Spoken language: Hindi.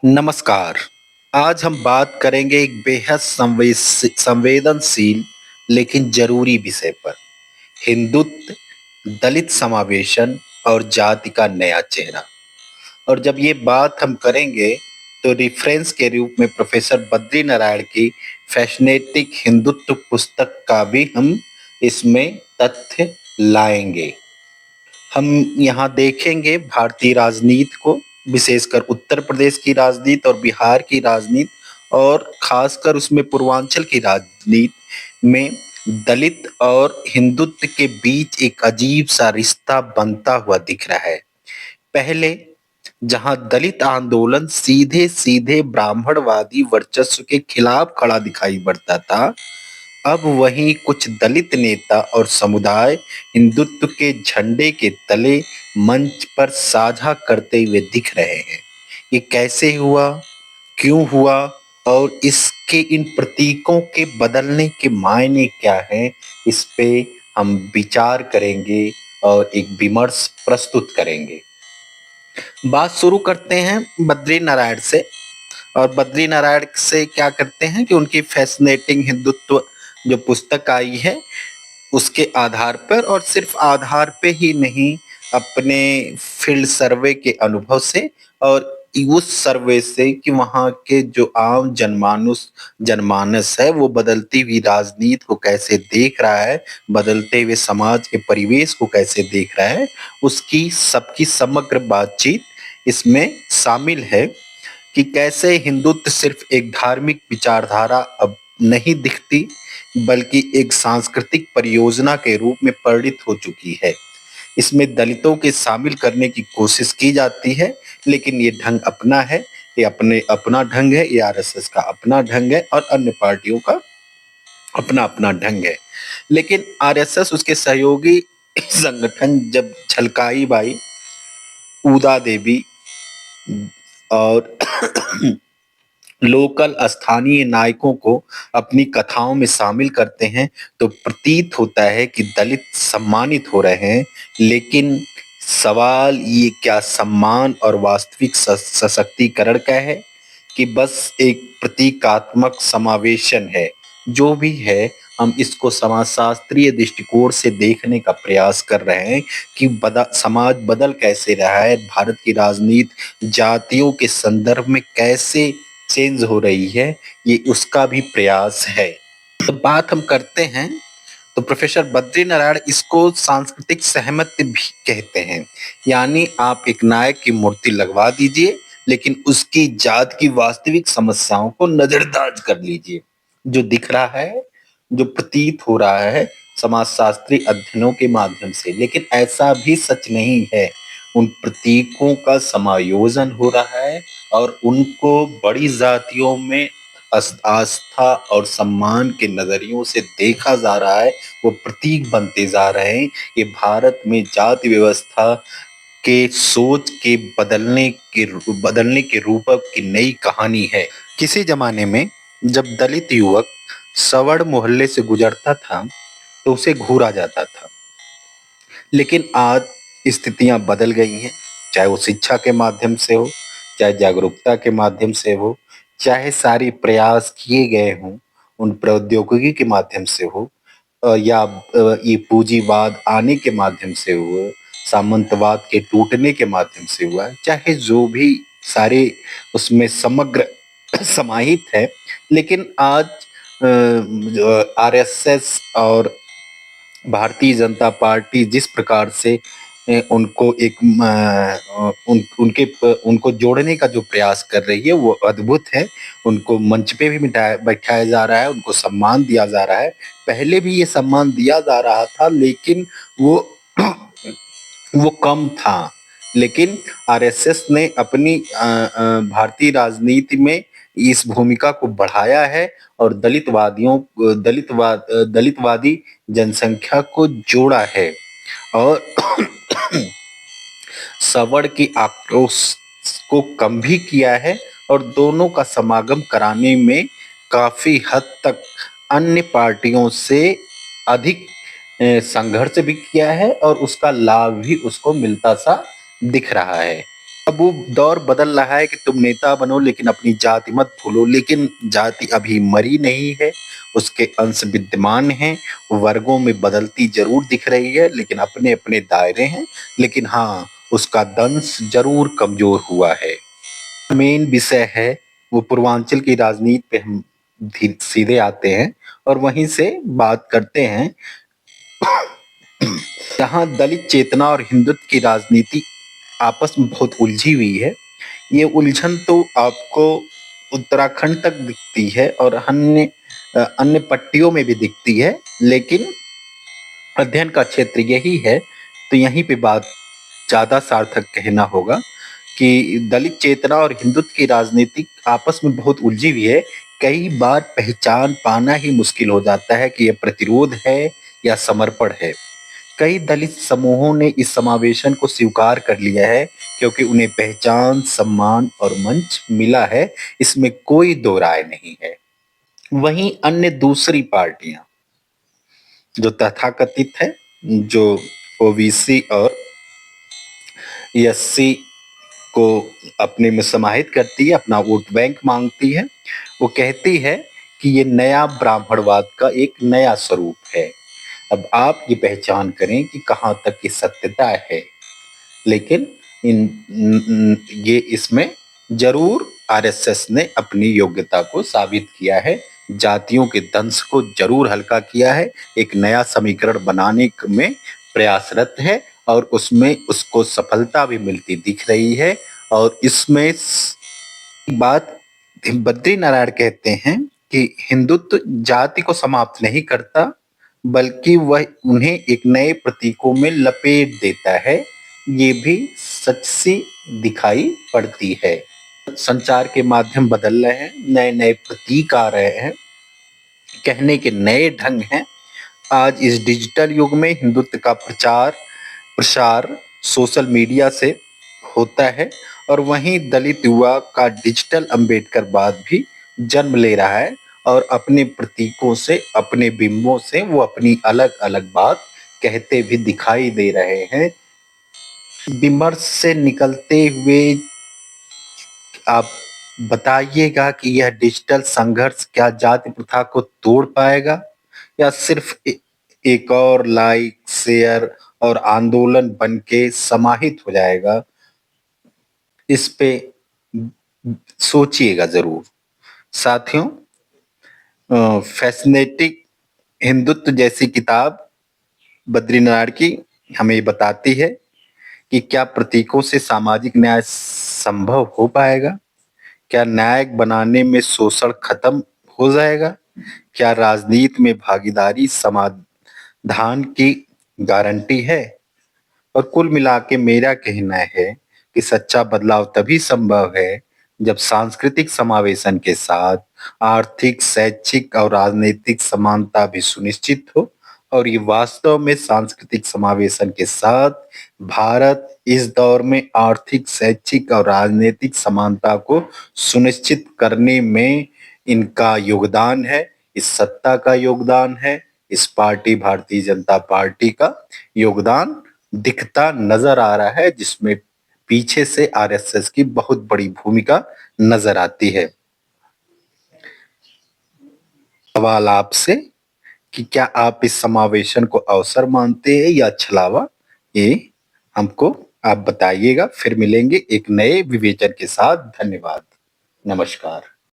नमस्कार। आज हम बात करेंगे एक बेहद संवेदनशील लेकिन जरूरी विषय पर। हिंदुत्व, दलित समावेशन और जाति का नया चेहरा। और जब ये बात हम करेंगे तो रिफरेंस के रूप में प्रोफेसर बद्री नारायण की फैसिनेटिंग हिंदुत्व पुस्तक का भी हम इसमें तथ्य लाएंगे। हम यहाँ देखेंगे भारतीय राजनीति को, विशेषकर उत्तर प्रदेश की राजनीति और बिहार की राजनीति, और खासकर उसमें पूर्वांचल की राजनीति में दलित और हिंदुत्व के बीच एक अजीब सा रिश्ता बनता हुआ दिख रहा है। पहले जहां दलित आंदोलन सीधे सीधे ब्राह्मणवादी वर्चस्व के खिलाफ खड़ा दिखाई पड़ता था, अब वहीं कुछ दलित नेता और समुदाय हिंदुत्व के झंडे के तले मंच पर साझा करते हुए दिख रहे हैं। ये कैसे हुआ, क्यों हुआ और इसके इन प्रतीकों के बदलने के मायने क्या हैं, इस पे हम विचार करेंगे और एक विमर्श प्रस्तुत करेंगे। बात शुरू करते हैं बद्री नारायण से। और बद्री नारायण से क्या करते हैं कि उनकी फैसिनेटिंग हिंदुत्व जो पुस्तक आई है उसके आधार पर, और सिर्फ आधार पे ही नहीं, अपने फील्ड सर्वे के अनुभव से और उस सर्वे से कि वहाँ के जो आम जनमानस है वो बदलती हुई राजनीति को कैसे देख रहा है, बदलते हुए समाज के परिवेश को कैसे देख रहा है, उसकी सबकी समग्र बातचीत इसमें शामिल है। कि कैसे हिंदुत्व सिर्फ एक धार्मिक विचारधारा अब नहीं दिखती, बल्कि एक सांस्कृतिक परियोजना के रूप में परिणित हो चुकी है। इसमें दलितों के शामिल करने की कोशिश की जाती है, लेकिन ये ढंग अपना है, ये अपने अपना ढंग है, ये आरएसएस का अपना ढंग है और अन्य पार्टियों का अपना अपना ढंग है। लेकिन आरएसएस, उसके सहयोगी संगठन जब झलकाई बाई, ऊदा देवी और लोकल स्थानीय नायकों को अपनी कथाओं में शामिल करते हैं, तो प्रतीत होता है कि दलित सम्मानित हो रहे हैं। लेकिन सवाल ये क्या सम्मान और वास्तविक सशक्तिकरण का है, कि बस एक प्रतीकात्मक समावेशन है? जो भी है, हम इसको समाजशास्त्रीय दृष्टिकोण से देखने का प्रयास कर रहे हैं कि समाज बदल कैसे रहा है, भारत की राजनीति जातियों के संदर्भ में कैसे चेंज हो रही है, ये उसका भी प्रयास है। तो बात हम करते हैं, तो प्रोफेसर बद्री नारायण इसको सांस्कृतिक सहमति भी कहते हैं। यानी आप एक नायक की मूर्ति लगवा दीजिए, लेकिन उसकी जात की वास्तविक समस्याओं को नजरअंदाज कर लीजिए। जो दिख रहा है, जो प्रतीत हो रहा है समाजशास्त्री अध्ययनों के माध्यम से, लेकिन ऐसा भी सच नहीं है। उन प्रतीकों का समायोजन हो रहा है और उनको बड़ी जातियों में आस्था और सम्मान के नजरियों से देखा जा रहा है, वो प्रतीक बनते जा रहे हैं। ये भारत में जाति व्यवस्था के सोच के बदलने के रूपक की नई कहानी है। किसी जमाने में जब दलित युवक सवर्ण मोहल्ले से गुजरता था तो उसे घूरा जाता था, लेकिन आज स्थितियां बदल गई हैं। चाहे वो शिक्षा के माध्यम से हो, चाहे जागरूकता के माध्यम से हो, चाहे सारी प्रयास किए गए हों उन प्रौद्योगिकी के माध्यम से हो, या ये पूंजीवाद आने के माध्यम से हुआ, सामंतवाद के टूटने के माध्यम से हुआ, चाहे जो भी सारे उसमें समग्र समाहित है। लेकिन आज आरएसएस और भारतीय जनता पार्टी जिस प्रकार से उनको एक उनको जोड़ने का जो प्रयास कर रही है वो अद्भुत है। उनको मंच पे भी बैठाया जा रहा है, उनको सम्मान दिया जा रहा है। पहले भी ये सम्मान दिया जा रहा था, लेकिन वो वो कम था। लेकिन आरएसएस ने अपनी भारतीय राजनीति में इस भूमिका को बढ़ाया है और दलितवादी जनसंख्या को जोड़ा है और सवर्ण की आक्रोश को कम भी किया है, और दोनों का समागम कराने में काफी हद तक अन्य पार्टियों से अधिक संघर्ष भी किया है और उसका लाभ भी उसको मिलता सा दिख रहा है। अब वो दौर बदल रहा है कि तुम नेता बनो लेकिन अपनी जाति मत भूलो, लेकिन जाति अभी मरी नहीं है, उसके अंश विद्यमान हैं, वर्गों में बदलती जरूर दिख रही है लेकिन अपने अपने दायरे हैं, लेकिन हाँ उसका दंश जरूर कमजोर हुआ है। मेन विषय है वो पूर्वांचल की राजनीति पे हम सीधे आते हैं और वहीं से बात करते हैं। यहाँ दलित चेतना और हिंदुत्व की राजनीति आपस में बहुत उलझी हुई है। ये उलझन तो आपको उत्तराखंड तक दिखती है और अन्य अन्य पट्टियों में भी दिखती है, लेकिन अध्ययन का क्षेत्र यही है तो यहीं पे बात ज्यादा सार्थक कहना होगा कि दलित चेतना और हिंदुत्व की राजनीति आपस में बहुत उलझी हुई है। कई बार पहचान पाना ही मुश्किल हो जाता है कि यह प्रतिरोध है या समर्पण है। कई दलित समूहों ने इस समावेशन को स्वीकार कर लिया है क्योंकि उन्हें पहचान, सम्मान और मंच मिला है, इसमें कोई दो राय नहीं है। वहीं अन्य दूसरी पार्टियां जो तथाकथित है, जो ओबीसी और एससी को अपने में समाहित करती है, अपना वोट बैंक मांगती है, वो कहती है कि ये नया ब्राह्मणवाद का एक नया स्वरूप है। अब आप ये पहचान करें कि कहाँ तक की सत्यता है, लेकिन ये इसमें जरूर आरएसएस ने अपनी योग्यता को साबित किया है, जातियों के दंश को जरूर हल्का किया है, एक नया समीकरण बनाने में प्रयासरत है और उसमें उसको सफलता भी मिलती दिख रही है। और इसमें बात बद्री नारायण कहते हैं कि हिंदुत्व जाति को समाप्त नहीं करता बल्कि वह उन्हें एक नए प्रतीकों में लपेट देता है। ये भी सच सी दिखाई पड़ती है। संचार के माध्यम बदल रहे हैं, नए नए प्रतीक आ रहे हैं, कहने के नए ढंग हैं। आज इस डिजिटल युग में हिंदुत्व का प्रचार प्रसार सोशल मीडिया से होता है और वहीं दलित युवा का डिजिटल अम्बेडकरवाद भी जन्म ले रहा है और अपने प्रतीकों से, अपने बिंबों से वो अपनी अलग अलग बात कहते भी दिखाई दे रहे हैं। विमर्श से निकलते हुए आप बताइएगा कि यह डिजिटल संघर्ष क्या जाति प्रथा को तोड़ पाएगा या सिर्फ एक और लाइक, शेयर और आंदोलन बन के समाहित हो जाएगा। इस पे सोचिएगा जरूर। साथियों, फैसिनेटिक हिंदुत्व जैसी किताब बद्रीनारायण की हमें ये बताती है कि क्या प्रतीकों से सामाजिक न्याय संभव हो पाएगा? क्या न्याय बनाने में शोषण खत्म हो जाएगा? क्या राजनीति में भागीदारी समाधान की गारंटी है? और कुल मिला के मेरा कहना है कि सच्चा बदलाव तभी संभव है जब सांस्कृतिक समावेशन के साथ आर्थिक, शैक्षिक और राजनीतिक समानता भी सुनिश्चित हो। और ये वास्तव में सांस्कृतिक समावेशन के साथ भारत इस दौर में आर्थिक, शैक्षिक और राजनीतिक समानता को सुनिश्चित करने में इनका योगदान है, इस सत्ता का योगदान है, इस पार्टी भारतीय जनता पार्टी का योगदान दिखता नजर आ रहा है, जिसमें पीछे से आरएसएस की बहुत बड़ी भूमिका नजर आती है। सवाल आपसे कि क्या आप इस समावेशन को अवसर मानते हैं या छलावा? ये हमको आप बताइएगा। फिर मिलेंगे एक नए विवेचन के साथ। धन्यवाद। नमस्कार।